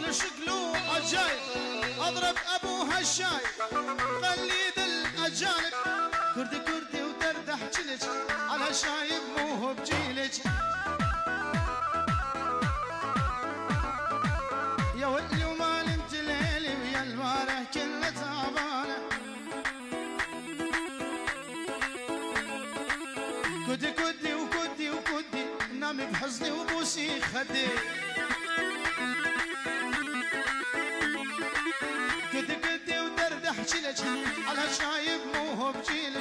طال شكله عجايب اضرب ابوها الشاي قليد الاجانب كردي كردي ودردح جلج على شايب مو هو بجيلج يا ولي وما نمت ليلي ويا البارح كله تعبانه كدي كدي وكدي وكدي نامي بحزني وبوسي خدي كدي كدي ودردح جلج على شايب مو هو بجيلج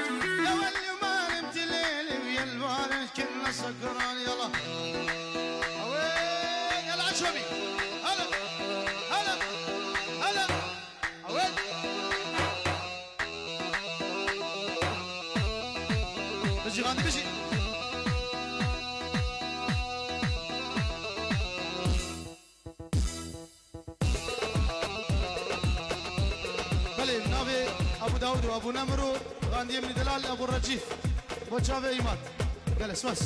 يا ولي وما نمت ليلي ويا البارح كله سكران يلا وين يا العشمي هلا هلا هلا وين بيجي غادي بيجي بلي نابي ابو داود وابو نمرو غاندي من دلال ابو الرجيف وجابي ايمان جلس بس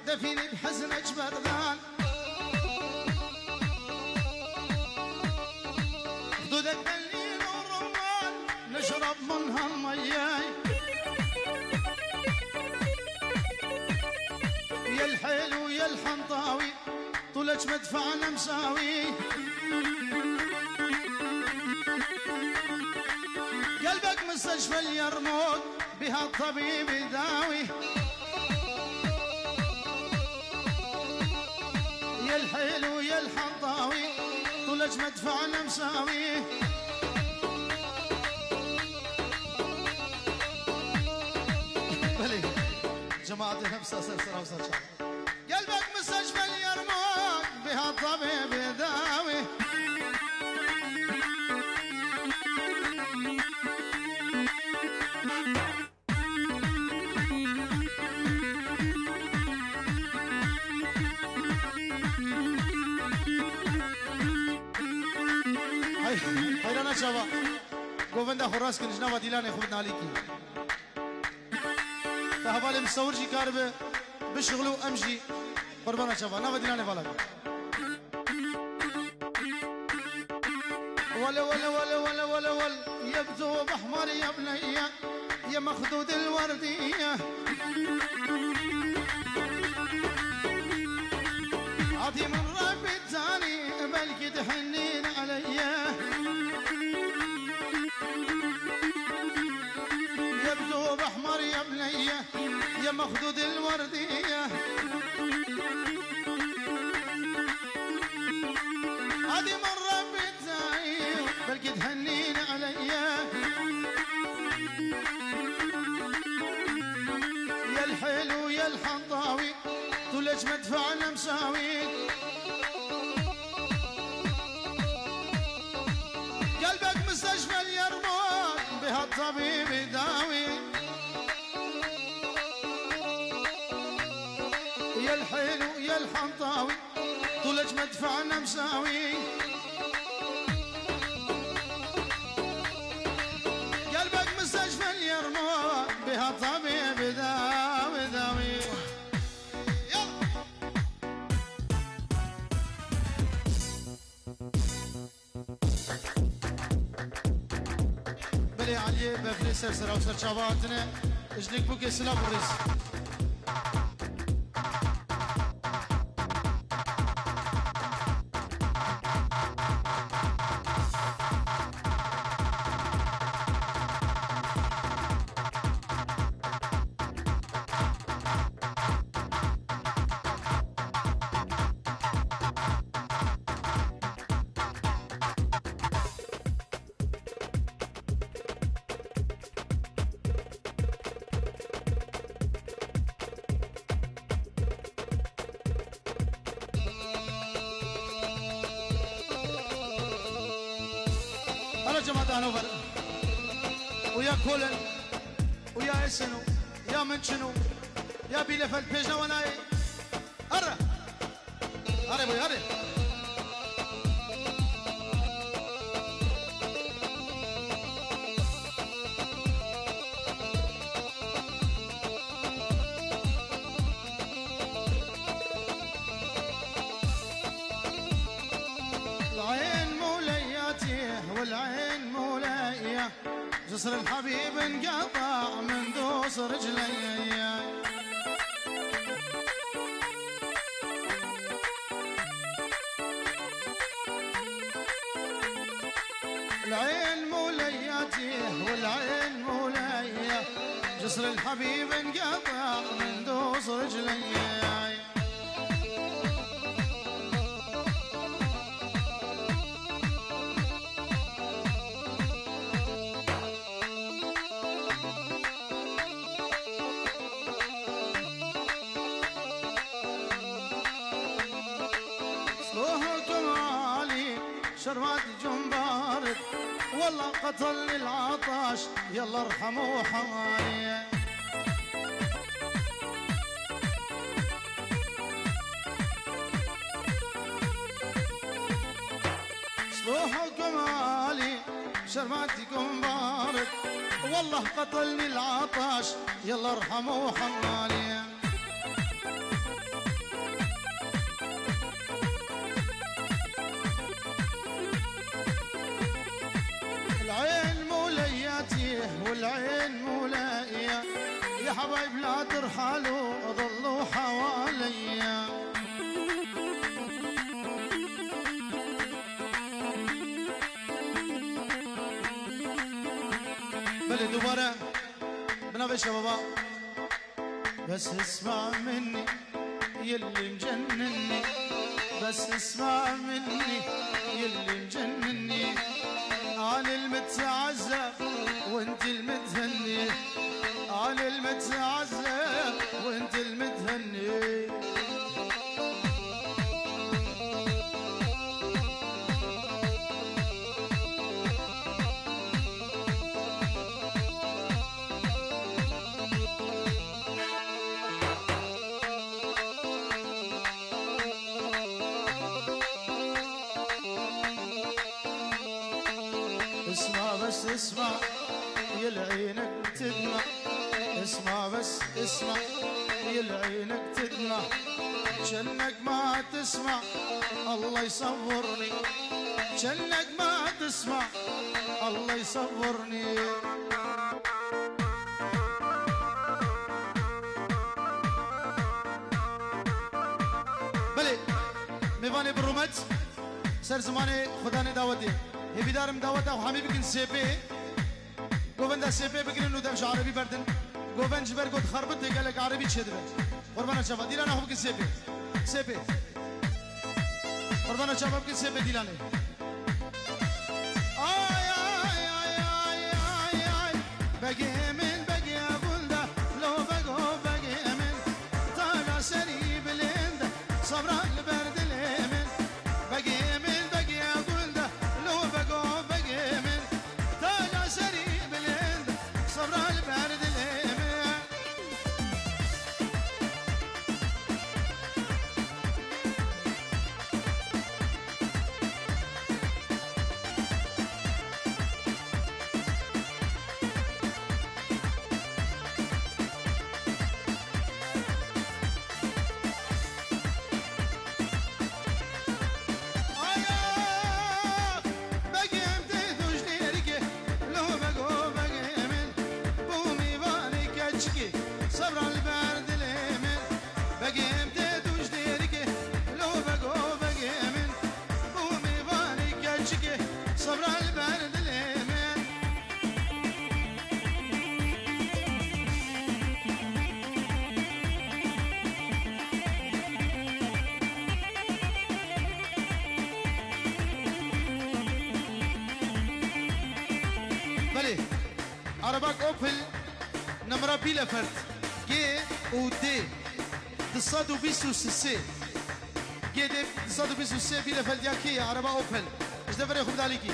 دفيني بحزنك بردان خدودك الليل والرمان نشرب منها المياي يا الحلو يا الحنطاوي طولك مدفعنا مساوي قلبك مستشفى اليرموك بها الطبيب يداوي يا الحلو يا الحنطاوي طولك مدفعنا مساوي بلي جماعة نفسها سلسلة وسلسلة قلبك مستشفى اليرموك بها الطبيب يداوي حيرانا شباب گووندا خوراس کنج نوا دیلانه خود نالیکی تهوال مصور جی کار به بشغلو امجی قربانا شباب نوا دیلانه والا ولا ولا ولا ولا ولا ولا يبدو بحمر يا بنيه يا مخدود الورديه عطي من رب الثاني بلكي تحنين عليا يبدو بحمر يا بنيه يا مخدود الورديه عطي من رب الثاني بلكي تحنين عليا يا الحلو يا الحنطاوي طولك مدفعنا مساوي قلبك مستشفى اليرموك بها الطبيب يداوي يا الحلو يا الحنطاوي طولك مدفعنا مساوي قلبك مستشفى اليرموك بها الطبيب يداوي داوي بلي علي بفلي سرسرة وسر شباتنا اجنك بوكي سلام الرئيس جماعة هانوفر ويا كولن ويا اسنو يا منشنو يا بيلفل بيجنا وناي هرا هرا بوي هرا والعين مولاية جسر الحبيب انقطع من دوس رجلي العين مولياتي والعين مولاية جسر الحبيب انقطع من دوس رجلي شربات جنبارد والله قتلني العطش يلا ارحموا حماني صلوحكم عالي شرباتكم بارد والله قتلني العطش يلا ارحموا حماني والعين مولاية يا حبايب لا ترحلوا ظلوا حواليا بلي دوباره بنافش يا بابا بس اسمع مني يلي مجنني بس اسمع مني يلي مجنني أنا المتعذب وانت المتهني أنا المتعذب وانت المتهني اسمع بس اسمع يلعينك تدمع اسمع بس اسمع يلعينك تدمع جنك ما تسمع الله يصبرني جنك ما تسمع الله يصبرني بلي ميفاني بالرومت سر زماني خداني دعوتي هبي دارم دعوته وحمي بكن سيبي قوفن دا سيبي بكن انو دمش عربي بردن قوفن جبر قد خربت قالك عربي تشدر قربانا شفا ديلانا هو بكن سيبي سيبي قربانا شفا بكن سيبي ديلاني آي آي آي آي آي آي بقي من بقي أقول ده لو بقو بقي من طالع سري بلند صبر البرد اليمن بقي من بقي أقول ده لو بقو بقي من طالع سري بلند صبر البرد اليمن عرباك اوبل نمرة بيلا فرد جي و دي تصادو بيسو سي جي دي تصادو بيسو سي بيلا فرد ياكي عربا اوبل ايش دفر يخبد عليكي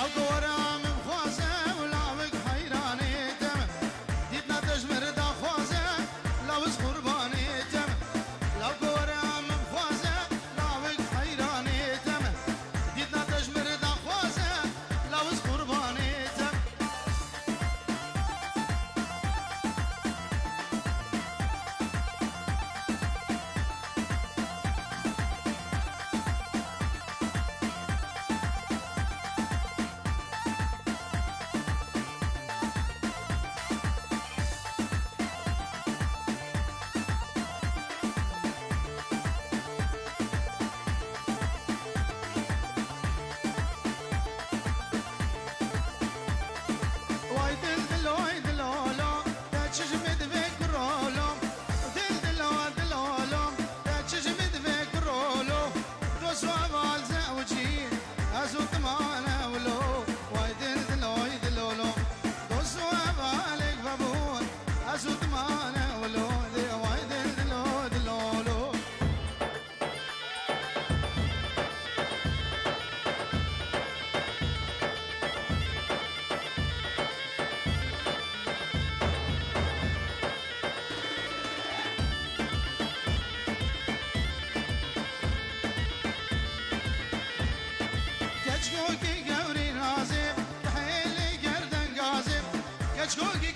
لو قورام بخوازه ولعبك حيراني تم ديتنا تجمر دا خوازه لوز قرباني تم لو قورام بخوازه لعبك حيراني تم ديتنا تجمر دا خوازه لوز قرباني تم كشكوكي